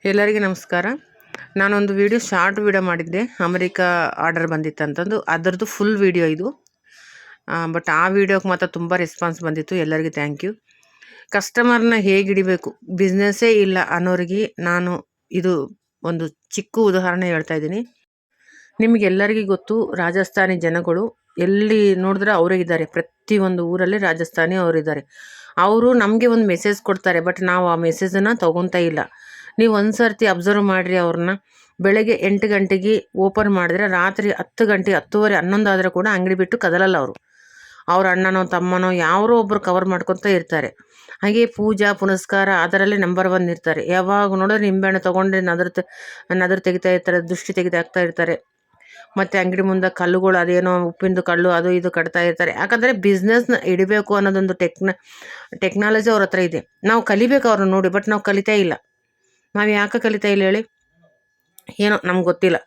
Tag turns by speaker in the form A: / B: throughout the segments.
A: ಎಲ್ಲರಿಗೂ ನಮಸ್ಕಾರ. ನಾನೊಂದು ಶಾರ್ಟ್ ವಿಡಿಯೋ ಮಾಡಿದ್ದೆ. ಅಮೆರಿಕಾ ಆರ್ಡರ್ ಬಂದಿತ್ತು ಅಂತಂದು, ಅದರದ್ದು ಫುಲ್ ವಿಡಿಯೋ ಇದು. ಬಟ್ ಆ ವಿಡಿಯೋಕ್ಕೆ ಮಾತ್ರ ತುಂಬ ರೆಸ್ಪಾನ್ಸ್ ಬಂದಿತ್ತು. ಎಲ್ಲರಿಗೂ ಥ್ಯಾಂಕ್ ಯು. ಕಸ್ಟಮರ್ನ ಹೇಗೆ ಹಿಡಿಬೇಕು, ಬಿಸ್ನೆಸ್ಸೇ ಇಲ್ಲ ಅನ್ನೋರಿಗೆ ನಾನು ಇದು ಒಂದು ಚಿಕ್ಕ ಉದಾಹರಣೆ ಹೇಳ್ತಾ ಇದ್ದೀನಿ. ನಿಮಗೆಲ್ಲರಿಗೂ ಗೊತ್ತು, ರಾಜಸ್ಥಾನಿ ಜನಗಳು ಎಲ್ಲಿ ನೋಡಿದ್ರೆ ಅವರೇ ಇದ್ದಾರೆ. ಪ್ರತಿಯೊಂದು ಊರಲ್ಲಿ ರಾಜಸ್ಥಾನಿ ಅವರಿದ್ದಾರೆ. ಅವರು ನಮಗೆ ಒಂದು ಮೆಸೇಜ್ ಕೊಡ್ತಾರೆ, ಬಟ್ ನಾವು ಆ ಮೆಸೇಜನ್ನು ತೊಗೊತಾ ಇಲ್ಲ. ನೀವು ಒಂದು ಸರ್ತಿ ಅಬ್ಸರ್ವ್ ಮಾಡಿರಿ ಅವ್ರನ್ನ. ಬೆಳಗ್ಗೆ 8 ಗಂಟೆಗೆ ಓಪನ್ ಮಾಡಿದ್ರೆ ರಾತ್ರಿ 10 ಗಂಟೆ 10:30 11 ಆದರೆ ಕೂಡ ಅಂಗಡಿ ಬಿಟ್ಟು ಕದಲಲ್ಲ ಅವರು. ಅವ್ರ ಅಣ್ಣನೋ ತಮ್ಮನೋ ಯಾರೋ ಒಬ್ಬರು ಕವರ್ ಮಾಡ್ಕೊತಾ ಇರ್ತಾರೆ. ಹಾಗೆ ಪೂಜಾ ಪುನಸ್ಕಾರ ಅದರಲ್ಲಿ ನಂಬರ್ 1 ಇರ್ತಾರೆ. ಯಾವಾಗ ನೋಡಿದ್ರೆ ನಿಂಬೆಹಣ್ಣು ತೊಗೊಂಡ್ರೆ ನದರು ತೆಗಿತಾ ಇರ್ತಾರೆ, ದೃಷ್ಟಿ ತೆಗಿತಾ ಇರ್ತಾರೆ. ಮತ್ತು ಅಂಗಡಿ ಮುಂದೆ ಕಲ್ಲುಗಳು, ಅದೇನೋ ಉಪ್ಪಿನದು ಕಲ್ಲು ಅದು ಇದು ಕಟ್ತಾ ಇರ್ತಾರೆ. ಯಾಕಂದರೆ ಬಿಸ್ನೆಸ್ನ ಇಡಬೇಕು ಅನ್ನೋದೊಂದು ಟೆಕ್ನಾಲಜಿ ಅವ್ರ ಹತ್ರ ಇದೆ. ನಾವು ಕಲಿಬೇಕು ಅವ್ರನ್ನ ನೋಡಿ, ಬಟ್ ನಾವು ಕಲಿತಾ ಇಲ್ಲ. ನಾವು ಯಾಕೆ ಕಲಿತಾ ಇಲ್ಲ ಹೇಳಿ? ಏನೋ ನಮ್ಗೆ ಗೊತ್ತಿಲ್ಲ.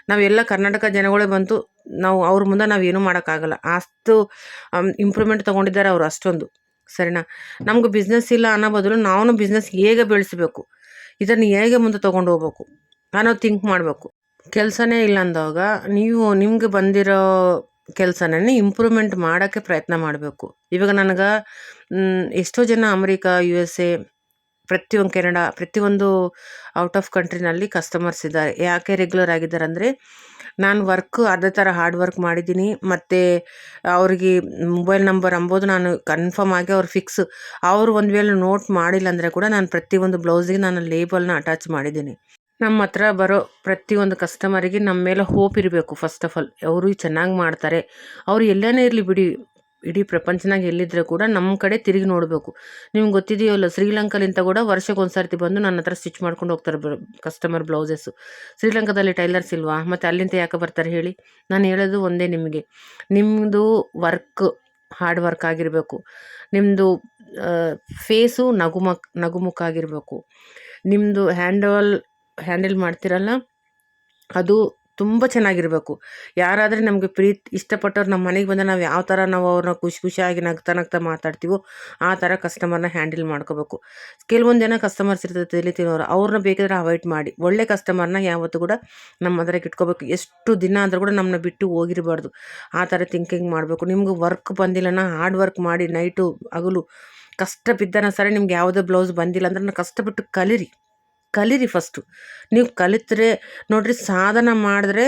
A: ನಾವೆಲ್ಲ ಕರ್ನಾಟಕ ಜನಗಳೇ ಬಂತು, ನಾವು ಅವ್ರ ಮುಂದೆ ನಾವು ಏನೂ ಮಾಡೋಕ್ಕಾಗಲ್ಲ. ಅಷ್ಟು ಇಂಪ್ರೂವ್ಮೆಂಟ್ ತೊಗೊಂಡಿದ್ದಾರೆ ಅವರು, ಅಷ್ಟೊಂದು. ಸರಿನಾ? ನಮ್ಗೆ ಬಿಸ್ನೆಸ್ ಇಲ್ಲ ಅನ್ನೋ ಬದಲು ನಾವು ಬಿಸ್ನೆಸ್ ಹೇಗೆ ಬೆಳೆಸಬೇಕು, ಇದನ್ನು ಹೇಗೆ ಮುಂದೆ ತೊಗೊಂಡು ಹೋಗ್ಬೇಕು ಅನ್ನೋದು ಥಿಂಕ್ ಮಾಡಬೇಕು. ಕೆಲಸನೇ ಇಲ್ಲ ಅಂದಾಗ ನೀವು ನಿಮ್ಗೆ ಬಂದಿರೋ ಕೆಲಸನೇ ಇಂಪ್ರೂವ್ಮೆಂಟ್ ಮಾಡೋಕ್ಕೆ ಪ್ರಯತ್ನ ಮಾಡಬೇಕು. ಇವಾಗ ನನಗೆ ಎಷ್ಟೋ ಜನ ಅಮೆರಿಕಾ, USA, ಪ್ರತಿಯೊಂದು ಕೆನಡಾ, ಪ್ರತಿಯೊಂದು ಔಟ್ ಆಫ್ ಕಂಟ್ರಿನಲ್ಲಿ ಕಸ್ಟಮರ್ಸ್ ಇದ್ದಾರೆ. ಯಾಕೆ ರೆಗ್ಯುಲರ್ ಆಗಿದ್ದಾರೆ ಅಂದರೆ, ನಾನು ಅದೇ ಥರ ಹಾರ್ಡ್ ವರ್ಕ್ ಮಾಡಿದ್ದೀನಿ. ಮತ್ತು ಅವ್ರಿಗೆ ಮೊಬೈಲ್ ನಂಬರ್ ಅಂಬೋದು ನಾನು ಕನ್ಫರ್ಮ್ ಆಗಿ ಅವ್ರು ಫಿಕ್ಸ್. ಅವರು ಒಂದು ವೇಳೆ ನೋಟ್ ಮಾಡಿಲ್ಲ ಅಂದರೆ ಕೂಡ ನಾನು ಪ್ರತಿಯೊಂದು ಬ್ಲೌಸಿಗೆ ನಾನು ಲೇಬಲ್ನ ಅಟ್ಯಾಚ್ ಮಾಡಿದ್ದೀನಿ. ನಮ್ಮ ಹತ್ರ ಬರೋ ಪ್ರತಿಯೊಂದು ಕಸ್ಟಮರಿಗೆ ನಮ್ಮ ಮೇಲೆ ಹೋಪ್ ಇರಬೇಕು. ಫಸ್ಟ್ ಆಫ್ ಆಲ್ ಅವರು ಚೆನ್ನಾಗಿ ಮಾಡ್ತಾರೆ. ಅವರು ಎಲ್ಲೇನೇ ಇರಲಿ ಬಿಡಿ, ಇಡೀ ಪ್ರಪಂಚನಾಗ ಎಲ್ಲಿದ್ದರೆ ಕೂಡ ನಮ್ಮ ಕಡೆ ತಿರುಗಿ ನೋಡಬೇಕು. ನಿಮ್ಗೆ ಗೊತ್ತಿದೆಯಲ್ಲ, ಶ್ರೀಲಂಕಾಲಿಂದ ಕೂಡ ವರ್ಷಕ್ಕೊಂದು ಸರ್ತಿ ಬಂದು ನನ್ನ ಹತ್ರ ಸ್ಟಿಚ್ ಮಾಡ್ಕೊಂಡು ಹೋಗ್ತಾರೆ ಕಸ್ಟಮರ್ ಬ್ಲೌಸಸ್ಸು. ಶ್ರೀಲಂಕಾದಲ್ಲಿ ಟೈಲರ್ಸ್ ಇಲ್ವಾ? ಮತ್ತು ಅಲ್ಲಿಂದ ಯಾಕೆ ಬರ್ತಾರೆ ಹೇಳಿ? ನಾನು ಹೇಳೋದು ಒಂದೇ ನಿಮಗೆ, ನಿಮ್ಮದು ವರ್ಕ್ ಹಾರ್ಡ್ ವರ್ಕ್ ಆಗಿರಬೇಕು. ನಿಮ್ಮದು ಫೇಸು ನಗುಮುಖ ಆಗಿರಬೇಕು. ನಿಮ್ಮದು ಹ್ಯಾಂಡಲ್ ಮಾಡ್ತಿರಲ್ಲ, ಅದು ತುಂಬ ಚೆನ್ನಾಗಿರಬೇಕು. ಯಾರಾದರೆ ನಮಗೆ ಇಷ್ಟಪಟ್ಟವ್ರು ನಮ್ಮ ಮನೆಗೆ ಬಂದರೆ ನಾವು ಯಾವ ಥರ ನಾವು ಅವ್ರನ್ನ ಖುಷಿಯಾಗಿ ನಗ್ತಾ ಮಾತಾಡ್ತೀವೋ ಆ ಥರ ಕಸ್ಟಮರ್ನ ಹ್ಯಾಂಡಲ್ ಮಾಡ್ಕೋಬೇಕು. ಕೆಲವೊಂದು ಜನ ಕಸ್ಟಮರ್ಸ್ ಇರ್ತದೆ ತಲೆ ತಿನ್ನೋರು, ಅವ್ರನ್ನ ಬೇಕಾದರೆ ಅವಾಯ್ಡ್ ಮಾಡಿ. ಒಳ್ಳೆ ಕಸ್ಟಮರ್ನ ಯಾವತ್ತೂ ಕೂಡ ನಮ್ಮ ಹತ್ರಕ್ಕೆ ಇಟ್ಕೋಬೇಕು. ಎಷ್ಟು ದಿನ ಆದರೂ ಕೂಡ ನಮ್ಮನ್ನ ಬಿಟ್ಟು ಹೋಗಿರಬಾರ್ದು. ಆ ಥರ ಥಿಂಕಿಂಗ್ ಮಾಡಬೇಕು. ನಿಮ್ಗೆ ವರ್ಕ್ ಬಂದಿಲ್ಲನ ಹಾರ್ಡ್ ವರ್ಕ್ ಮಾಡಿ, ನೈಟು ಹಗಲು ಕಷ್ಟ ಬಿದ್ದನ ಸರಿ. ನಿಮ್ಗೆ ಯಾವುದೇ ಬ್ಲೌಸ್ ಬಂದಿಲ್ಲ ಅಂದ್ರೆ ಕಷ್ಟಪಟ್ಟು ಕಲೀರಿ ಫಸ್ಟು. ನೀವು ಕಲಿತ್ರೆ ನೋಡ್ರಿ, ಸಾಧನ ಮಾಡಿದ್ರೆ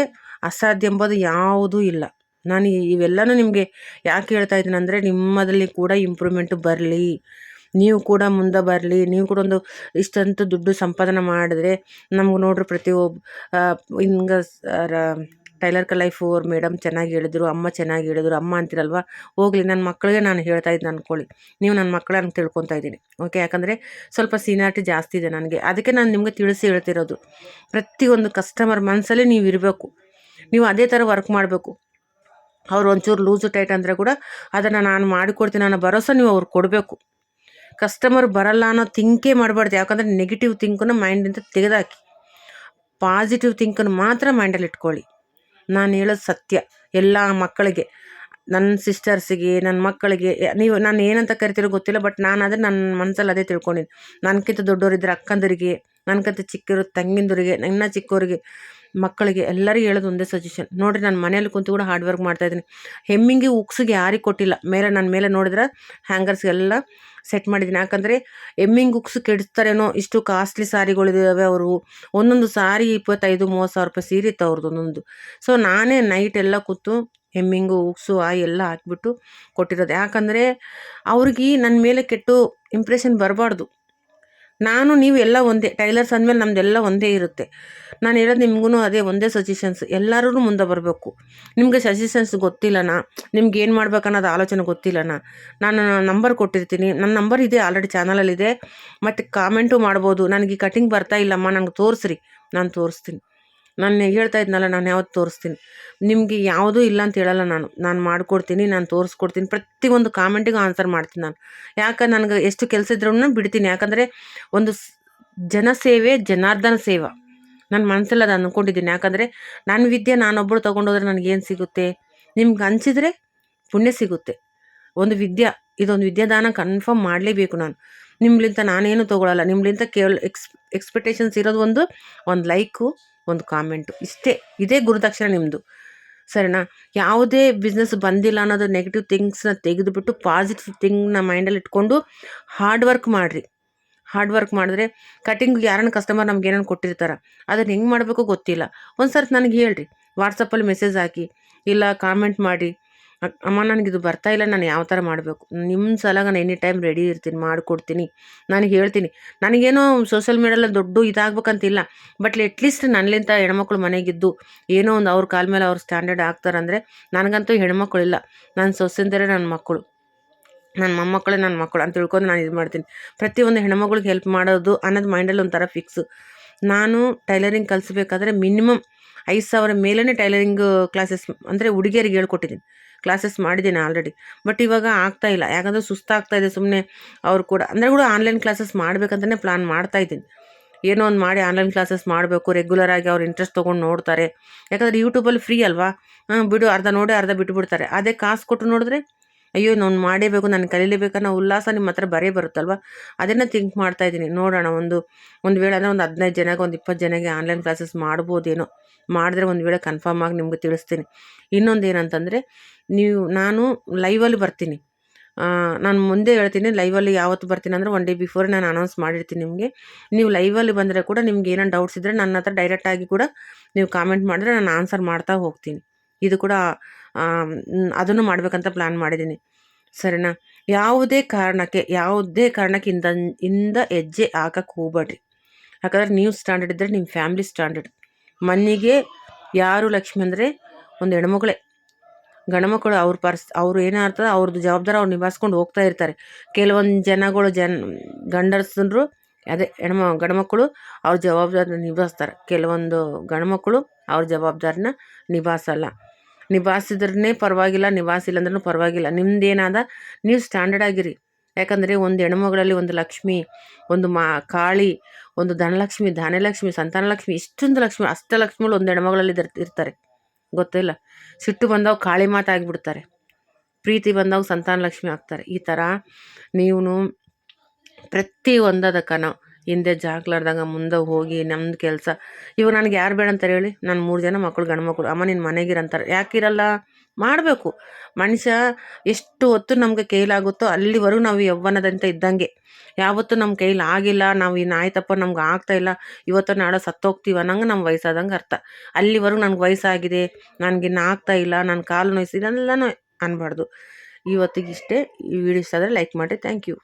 A: ಅಸಾಧ್ಯ ಎಂಬುದು ಯಾವುದೂ ಇಲ್ಲ. ನಾನು ಇವೆಲ್ಲನೂ ನಿಮಗೆ ಯಾಕೆ ಹೇಳ್ತಾ ಇದ್ದೀನಿ ಅಂದರೆ, ನಿಮ್ಮದಲ್ಲಿ ಕೂಡ ಇಂಪ್ರೂವ್ಮೆಂಟು ಬರಲಿ, ನೀವು ಕೂಡ ಮುಂದೆ ಬರಲಿ. ನೀವು ಕೂಡ ಒಂದು ಇಷ್ಟಂತೂ ದುಡ್ಡು ಸಂಪಾದನೆ ಮಾಡಿದ್ರೆ ನಮ್ಗೆ ನೋಡ್ರಿ ಹಿಂಗೆ ಟೈಲರ್ ಲೈಫು ಅವ್ರು ಮೇಡಮ್ ಚೆನ್ನಾಗಿ ಹೇಳಿದ್ರು, ಅಮ್ಮ ಚೆನ್ನಾಗಿ ಹೇಳಿದ್ರು. ಅಮ್ಮ ಅಂತಿರಲ್ವ, ಹೋಗಲಿ, ನನ್ನ ಮಕ್ಕಳಿಗೆ ನಾನು ಹೇಳ್ತಾ ಇದ್ದೀನಿ ಅಂದ್ಕೊಳ್ಳಿ. ನೀವು ನನ್ನ ಮಕ್ಕಳನ್ನು ತಿಳ್ಕೊತಾ ಇದ್ದೀನಿ, ಓಕೆ? ಯಾಕಂದರೆ ಸ್ವಲ್ಪ ಸೀನಿಯಾರಿಟಿ ಜಾಸ್ತಿ ಇದೆ ನನಗೆ, ಅದಕ್ಕೆ ನಾನು ನಿಮಗೆ ತಿಳಿಸಿ ಹೇಳ್ತಿರೋದು. ಪ್ರತಿಯೊಂದು ಕಸ್ಟಮರ್ ಮನಸ್ಸಲ್ಲಿ ನೀವು ಇರಬೇಕು. ನೀವು ಅದೇ ಥರ ವರ್ಕ್ ಮಾಡಬೇಕು. ಅವ್ರು ಒಂಚೂರು ಲೂಸು ಟೈಟ್ ಅಂದರೆ ಕೂಡ ಅದನ್ನು ನಾನು ಮಾಡಿಕೊಡ್ತೀನಿ ಅನ್ನೋ ಭರೋಸೆ ನೀವು ಅವ್ರಿಗೆ ಕೊಡಬೇಕು. ಕಸ್ಟಮರ್ ಬರಲ್ಲ ಅನ್ನೋ ಥಿಂಕೇ ಮಾಡಬಾರ್ದು. ಯಾಕಂದರೆ ನೆಗೆಟಿವ್ ಥಿಂಕನ್ನು ಮೈಂಡಿಂದ ತೆಗೆದಾಕಿ, ಪಾಸಿಟಿವ್ ಥಿಂಕನ್ನು ಮಾತ್ರ ಮೈಂಡಲ್ಲಿ ಇಟ್ಕೊಳ್ಳಿ. ನಾನು ಹೇಳೋದು ಸತ್ಯ. ಎಲ್ಲ ಮಕ್ಕಳಿಗೆ, ನನ್ನ ಸಿಸ್ಟರ್ಸಿಗೆ, ನನ್ನ ಮಕ್ಕಳಿಗೆ, ನಾನು ಏನಂತ ಕರಿತೀರೋ ಗೊತ್ತಿಲ್ಲ, ಬಟ್ ನಾನಾದರೆ ನನ್ನ ಮನಸ್ಸಲ್ಲಿ ಅದೇ ತಿಳ್ಕೊಂಡಿನಿ. ನನಗಿಂತ ದೊಡ್ಡವರಿದ್ದರೆ ಅಕ್ಕಂದರಿಗೆ, ನನಗಿಂತ ಚಿಕ್ಕವರು ತಂಗಿಂದರಿಗೆ, ನನ್ನ ಚಿಕ್ಕವರಿಗೆ, ಮಕ್ಕಳಿಗೆ ಎಲ್ಲರಿಗೂ ಹೇಳೋದು ಒಂದೇ ಸಜೆಷನ್. ನೋಡಿರಿ, ನಾನು ಮನೇಲಿ ಕುಂತು ಕೂಡ ಹಾರ್ಡ್ ವರ್ಕ್ ಮಾಡ್ತಾಯಿದ್ದೀನಿ. ಹೆಮ್ಮಿಂಗೆ ಉಕ್ಸಿಗೆ ಯಾರಿಗೆ ಕೊಟ್ಟಿಲ್ಲ. ನನ್ನ ಮೇಲೆ ನೋಡಿದ್ರೆ ಹ್ಯಾಂಗರ್ಸ್ಗೆಲ್ಲ ಸೆಟ್ ಮಾಡಿದ್ದೀನಿ. ಯಾಕಂದರೆ ಎಮ್ಮಿಂಗ್ ಉಕ್ಸು ಕೆಡಿಸ್ತಾರೇನೋ, ಇಷ್ಟು ಕಾಸ್ಟ್ಲಿ ಸಾರಿಗಳಿದ್ದಾವೆ ಅವರು. ಒಂದೊಂದು ಸಾರಿ 25-30 ಸಾವಿರ ರೂಪಾಯಿ ಸೀರೆ ಇತ್ತು ಅವ್ರದ್ದು ಒಂದೊಂದು. ಸೊ ನಾನೇ ನೈಟ್ ಎಲ್ಲ ಕೂತು ಹೆಮ್ಮಿಂಗು ಉಕ್ಸು ಎಲ್ಲ ಹಾಕಿಬಿಟ್ಟು ಕೊಟ್ಟಿರೋದು. ಯಾಕಂದರೆ ಅವ್ರಿಗೆ ನನ್ನ ಮೇಲೆ ಕೆಟ್ಟು ಇಂಪ್ರೆಷನ್ ಬರಬಾರ್ದು. ನೀವು ಎಲ್ಲ ಒಂದೇ. ಟೈಲರ್ಸ್ ಅಂದಮೇಲೆ ನಮ್ಮದೆಲ್ಲ ಒಂದೇ ಇರುತ್ತೆ. ನಾನು ಹೇಳೋದು ನಿಮಗೂ ಅದೇ ಒಂದೇ ಸಜೆಷನ್ಸ್. ಎಲ್ಲರೂ ಮುಂದೆ ಬರಬೇಕು. ನಿಮಗೆ ಸಜೆಷನ್ಸ್ ಗೊತ್ತಿಲ್ಲನಾ, ನಿಮ್ಗೆ ಏನು ಮಾಡ್ಬೇಕನ್ನೋದು ಆಲೋಚನೆ ಗೊತ್ತಿಲ್ಲನಾ, ನಾನು ನಂಬರ್ ಕೊಟ್ಟಿರ್ತೀನಿ. ನನ್ನ ನಂಬರ್ ಇದೆ ಆಲ್ರೆಡಿ ಚಾನಲಲ್ಲಿದೆ. ಮತ್ತು ಕಾಮೆಂಟು ಮಾಡ್ಬೋದು. ನನಗೆ ಕಟಿಂಗ್ ಬರ್ತಾ ಇಲ್ಲಮ್ಮ, ನನಗೆ ತೋರಿಸ್ರಿ, ನಾನು ತೋರಿಸ್ತೀನಿ. ನಾನು ಹೇಳ್ತಾ ಇದ್ನಲ್ಲ, ನಾನು ಯಾವತ್ತು ತೋರಿಸ್ತೀನಿ. ನಿಮಗೆ ಯಾವುದೂ ಇಲ್ಲ ಅಂತ ಹೇಳಲ್ಲ. ನಾನು ಮಾಡಿಕೊಡ್ತೀನಿ, ನಾನು ತೋರಿಸ್ಕೊಡ್ತೀನಿ. ಪ್ರತಿಯೊಂದು ಕಾಮೆಂಟಿಗೂ ಆನ್ಸರ್ ಮಾಡ್ತೀನಿ ನಾನು. ಯಾಕೆ ನನಗೆ ಎಷ್ಟು ಕೆಲಸ ಇದ್ರೂ ಬಿಡ್ತೀನಿ. ಯಾಕಂದರೆ ಒಂದು ಜನಸೇವೆ ಜನಾರ್ದನ ಸೇವಾ ನನ್ನ ಮನಸ್ಸಲ್ಲಿ ಅದು ಅಂದ್ಕೊಂಡಿದ್ದೀನಿ. ಯಾಕಂದರೆ ನನ್ನ ವಿದ್ಯೆ ನಾನೊಬ್ಬಳು ತೊಗೊಂಡೋದ್ರೆ ನನಗೇನು ಸಿಗುತ್ತೆ? ನಿಮ್ಗೆ ಹಂಚಿದ್ರೆ ಪುಣ್ಯ ಸಿಗುತ್ತೆ. ಇದೊಂದು ವಿದ್ಯಾದಾನ ಕನ್ಫರ್ಮ್ ಮಾಡಲೇಬೇಕು ನಾನು. ನಿಮ್ಲಿಂತ ನಾನೇನು ತೊಗೊಳಲ್ಲ. ನಿಮ್ಲಿಂತ ಎಕ್ಸ್ಪೆಕ್ಟೇಷನ್ಸ್ ಇರೋದು ಒಂದು ಲೈಕು, ಒಂದು ಕಾಮೆಂಟು, ಇಷ್ಟೇ. ಇದೇ ಗುರುದಕ್ಷಿಣೆ ನಿಮ್ಮದು, ಸರಿನಾ? ಯಾವುದೇ ಬಿಸ್ನೆಸ್ ಬಂದಿಲ್ಲ ಅನ್ನೋದು ನೆಗೆಟಿವ್ ಥಿಂಗ್ಸ್ನ ತೆಗೆದುಬಿಟ್ಟು ಪಾಸಿಟಿವ್ ಥಿಂಗ್ನ ಮೈಂಡಲ್ಲಿ ಇಟ್ಕೊಂಡು ಹಾರ್ಡ್ ವರ್ಕ್ ಮಾಡಿರಿ. ಹಾರ್ಡ್ ವರ್ಕ್ ಮಾಡಿದ್ರೆ ಕಟಿಂಗ್ ಯಾರನ್ನ ಕಸ್ಟಮರ್ ನಮ್ಗೆ ಏನೇನು ಕೊಟ್ಟಿರ್ತಾರೆ, ಅದನ್ನು ಹೆಂಗೆ ಮಾಡಬೇಕು ಗೊತ್ತಿಲ್ಲ. ಒಂದು ಸರ್ತಿ ನನಗೆ ಹೇಳ್ರಿ, ವಾಟ್ಸಪ್ಪಲ್ಲಿ ಮೆಸೇಜ್ ಹಾಕಿ, ಇಲ್ಲ ಕಾಮೆಂಟ್ ಮಾಡಿ, ಅಮ್ಮ ನನಗಿದು ಬರ್ತಾ ಇಲ್ಲ, ನಾನು ಯಾವ ಥರ ಮಾಡಬೇಕು, ನಿಮ್ಮ ಸಲ ನಾನು ಎನಿ ಟೈಮ್ ರೆಡಿ ಇರ್ತೀನಿ, ಮಾಡಿಕೊಡ್ತೀನಿ. ನನಗೆ ಹೇಳ್ತೀನಿ, ನನಗೇನೋ ಸೋಷಿಯಲ್ ಮೀಡಿಯಲ್ಲಿ ದೊಡ್ಡ ಇದಾಗ್ಬೇಕಂತಿಲ್ಲ, ಬಟ್ ಅಟ್ಲೀಸ್ಟ್ ನನ್ನಿಂದ ಹೆಣ್ಮಕ್ಳು ಮನೆಗಿದ್ದು ಏನೋ ಒಂದು ಅವ್ರ ಕಾಲ ಮೇಲೆ ಅವ್ರು ಸ್ಟ್ಯಾಂಡರ್ಡ್ ಆಗ್ತಾರಂದರೆ, ನನಗಂತೂ ಹೆಣ್ಮಕ್ಳಿಲ್ಲ, ನನ್ನ ಸೊಸೆಂದರೆ ನನ್ನ ಮಕ್ಕಳು, ನನ್ನ ಮೊಮ್ಮಕ್ಕಳೇ ನನ್ನ ಮಕ್ಕಳು ಅಂತ ತಿಳ್ಕೊಂಡು ನಾನು ಇದು ಮಾಡ್ತೀನಿ. ಪ್ರತಿಯೊಂದು ಹೆಣ್ಮಗಳಿಗೆ ಹೆಲ್ಪ್ ಮಾಡೋದು ಅನ್ನೋದು ಮೈಂಡಲ್ಲಿ ಒಂಥರ ಫಿಕ್ಸು. ನಾನು ಟೈಲರಿಂಗ್ ಕಲಿಸ್ಬೇಕಾದ್ರೆ ಮಿನಿಮಮ್ 5,000 ಮೇಲೇ ಟೈಲರಿಂಗ್ ಕ್ಲಾಸಸ್ ಅಂದರೆ ಹುಡುಗಿಯರಿಗೆ ಹೇಳ್ಕೊಟ್ಟಿದ್ದೀನಿ, ಕ್ಲಾಸಸ್ ಮಾಡಿದ್ದೀನಿ ಆಲ್ರೆಡಿ. ಬಟ್ ಇವಾಗ ಆಗ್ತಾಯಿಲ್ಲ, ಯಾಕಂದರೆ ಸುಸ್ತಾಗ್ತಾಯಿದೆ. ಸುಮ್ಮನೆ ಅವ್ರು ಕೂಡ ಆನ್ಲೈನ್ ಕ್ಲಾಸಸ್ ಮಾಡಬೇಕಂತಲೇ ಪ್ಲ್ಯಾನ್ ಮಾಡ್ತಾಯಿದ್ದೀನಿ. ಏನೋ ಒಂದು ಮಾಡಿ ಆನ್ಲೈನ್ ಕ್ಲಾಸಸ್ ಮಾಡಬೇಕು, ರೆಗ್ಯುಲರಾಗಿ ಅವ್ರು ಇಂಟ್ರೆಸ್ಟ್ ತೊಗೊಂಡು ನೋಡ್ತಾರೆ. ಯಾಕಂದರೆ ಯೂಟ್ಯೂಬಲ್ಲಿ ಫ್ರೀ ಅಲ್ವಾ, ಬಿಡು ಅರ್ಧ ನೋಡಿ ಅರ್ಧ ಬಿಟ್ಬಿಡ್ತಾರೆ. ಅದೇ ಕಾಸು ಕೊಟ್ಟು ನೋಡಿದ್ರೆ, ಅಯ್ಯೋ ನಾನು ಮಾಡೇಬೇಕು, ನಾನು ಕಲೀಲೇಬೇಕನ್ನೋ ಉಲ್ಲಾಸ ನಿಮ್ಮ ಹತ್ರ ಬರುತ್ತಲ್ವ, ಅದನ್ನು ಥಿಂಕ್ ಮಾಡ್ತಾಯಿದ್ದೀನಿ. ನೋಡೋಣ, ಒಂದು ವೇಳೆ ಅಂದರೆ ಒಂದು 15 ಜನಕ್ಕೆ, ಒಂದು 20 ಜನಕ್ಕೆ ಆನ್ಲೈನ್ ಕ್ಲಾಸಸ್ ಮಾಡ್ಬೋದೇನೋ. ಮಾಡಿದ್ರೆ ಒಂದು ವೇಳೆ ಕನ್ಫರ್ಮ್ ಆಗಿ ನಿಮ್ಗೆ ತಿಳಿಸ್ತೀನಿ. ಇನ್ನೊಂದು ಏನಂತಂದರೆ, ನಾನು ಲೈವಲ್ಲಿ ಬರ್ತೀನಿ. ನಾನು ಮುಂದೆ ಹೇಳ್ತೀನಿ, ಲೈವಲ್ಲಿ ಯಾವತ್ತು ಬರ್ತೀನಿ ಅಂದರೆ 1 ಡೇ ಬಿಫೋರ್ ನಾನು ಅನೌನ್ಸ್ ಮಾಡಿರ್ತೀನಿ ನಿಮಗೆ. ನೀವು ಲೈವಲ್ಲಿ ಬಂದರೆ ಕೂಡ ನಿಮ್ಗೆ ಏನೇನು ಡೌಟ್ಸ್ ಇದ್ದರೆ ನನ್ನ ಹತ್ರ ಡೈರೆಕ್ಟಾಗಿ ಕೂಡ ನೀವು ಕಾಮೆಂಟ್ ಮಾಡಿದ್ರೆ ನಾನು ಆನ್ಸರ್ ಮಾಡ್ತಾ ಹೋಗ್ತೀನಿ. ಇದು ಕೂಡ ಅದನ್ನು ಮಾಡಬೇಕಂತ ಪ್ಲ್ಯಾನ್ ಮಾಡಿದ್ದೀನಿ, ಸರಿನಾ? ಯಾವುದೇ ಕಾರಣಕ್ಕೆ ಇಂದ ಹೆಜ್ಜೆ ಹಾಕಕ್ಕೆ ಹೋಗ್ಬೇಡ್ರಿ. ಯಾಕಂದರೆ ನೀವು ಸ್ಟ್ಯಾಂಡರ್ಡ್ ಇದ್ದರೆ ನಿಮ್ಮ ಫ್ಯಾಮಿಲಿ ಸ್ಟ್ಯಾಂಡರ್ಡ್. ಮನೆಗೆ ಯಾರು ಲಕ್ಷ್ಮಿ ಅಂದರೆ ಒಂದು ಹೆಣ್ಮಗಳೇ. ಗಂಡ್ಮಕ್ಳು ಅವ್ರು ಏನಾಗ್ತದೆ ಅವ್ರದ್ದು ಜವಾಬ್ದಾರಿ ಅವ್ರು ನಿಭಾಯಿಸ್ಕೊಂಡು ಹೋಗ್ತಾ ಇರ್ತಾರೆ. ಕೆಲವೊಂದು ಜನಗಳು ಗಂಡಸರು ಅದೇ ಗಂಡ್ಮಕ್ಳು ಅವ್ರ ಜವಾಬ್ದಾರಿನ ನಿಭಾಯಿಸ್ತಾರೆ. ಕೆಲವೊಂದು ಗಂಡ್ಮಕ್ಳು ಅವ್ರ ಜವಾಬ್ದಾರಿನ ನಿಭಾಯಿಸಿದ್ರೇ ಪರವಾಗಿಲ್ಲ, ನಿಭಾಯಿಸಿಲ್ಲ ಅಂದ್ರೂ ಪರವಾಗಿಲ್ಲ. ನಿಮ್ದೇನಾದ ನೀವು ಸ್ಟ್ಯಾಂಡರ್ಡ್ ಆಗಿರಿ. ಯಾಕಂದರೆ ಒಂದು ಹೆಣ್ಮಗಳಲ್ಲಿ ಒಂದು ಲಕ್ಷ್ಮಿ, ಒಂದು ಕಾಳಿ, ಒಂದು ಧನಲಕ್ಷ್ಮಿ, ಧಾನ್ಯಲಕ್ಷ್ಮಿ, ಸಂತಾನಲಕ್ಷ್ಮಿ, ಇಷ್ಟೊಂದು ಲಕ್ಷ್ಮಿ, ಅಷ್ಟಲಕ್ಷ್ಮಿಗಳು ಒಂದು ಹೆಣ್ಮಗಳಲ್ಲಿ ಇರ್ತಾರೆ, ಗೊತ್ತಿಲ್ಲ. ಸಿಟ್ಟು ಬಂದಾಗ ಕಾಳಿ ಮಾತಾಗಿಬಿಡ್ತಾರೆ, ಪ್ರೀತಿ ಬಂದಾಗ ಸಂತಾನ ಲಕ್ಷ್ಮಿ ಆಗ್ತಾರೆ. ಈ ಥರ ನೀವು ಪ್ರತಿ ಒಂದದಕ್ಕನೋ ಹಿಂದೆ ಜಾಗ್ಲಾರ್ದಾಗ ಮುಂದೆ ಹೋಗಿ ನಮ್ಮದು ಕೆಲಸ. ಇವಾಗ ನನಗೆ ಯಾರು ಬೇಡ ಅಂತಾರೆ ಹೇಳಿ? ನಾನು 3 ಜನ ಮಕ್ಕಳು, ಗಂಡು ಮಕ್ಕಳು. ಅಮ್ಮ ನಿನ್ನ ಮನೆಗಿರಂತಾರೆ, ಯಾಕಿರಲ್ಲ? ಮಾಡಬೇಕು. ಮನುಷ್ಯ ಎಷ್ಟು ಹೊತ್ತು ನಮಗೆ ಕೈಲಾಗುತ್ತೋ ಅಲ್ಲಿವರೆಗೂ ನಾವು ಯೌವನದಂತ ಇದ್ದಂಗೆ. ಯಾವತ್ತೂ ನಮ್ಮ ಕೈಲಿ ಆಗಿಲ್ಲ, ನಾವು ಇನ್ನು ಆಯ್ತಪ್ಪ ನಮ್ಗೆ ಆಗ್ತಾಯಿಲ್ಲ, ಇವತ್ತು ನಾಳೆ ಸತ್ತೋಗ್ತೀವಿ ಅನ್ನಂಗೆ ನಮ್ಮ ವಯಸ್ಸಾದಂಗೆ ಅರ್ಥ. ಅಲ್ಲಿವರೆಗೂ ನನಗೆ ವಯಸ್ಸಾಗಿದೆ, ನನಗಿನ್ನು ಆಗ್ತಾಯಿಲ್ಲ, ನನ್ನ ಕಾಲು ನೋಯಿಸಿದೆ, ಎಲ್ಲನೂ ಅನ್ಬಾರ್ದು. ಇವತ್ತಿಗಿಷ್ಟೇ. ಈ ವಿಡಿಯೋ ಇಷ್ಟ ಆದರೆ ಲೈಕ್ ಮಾಡಿ. Thank you.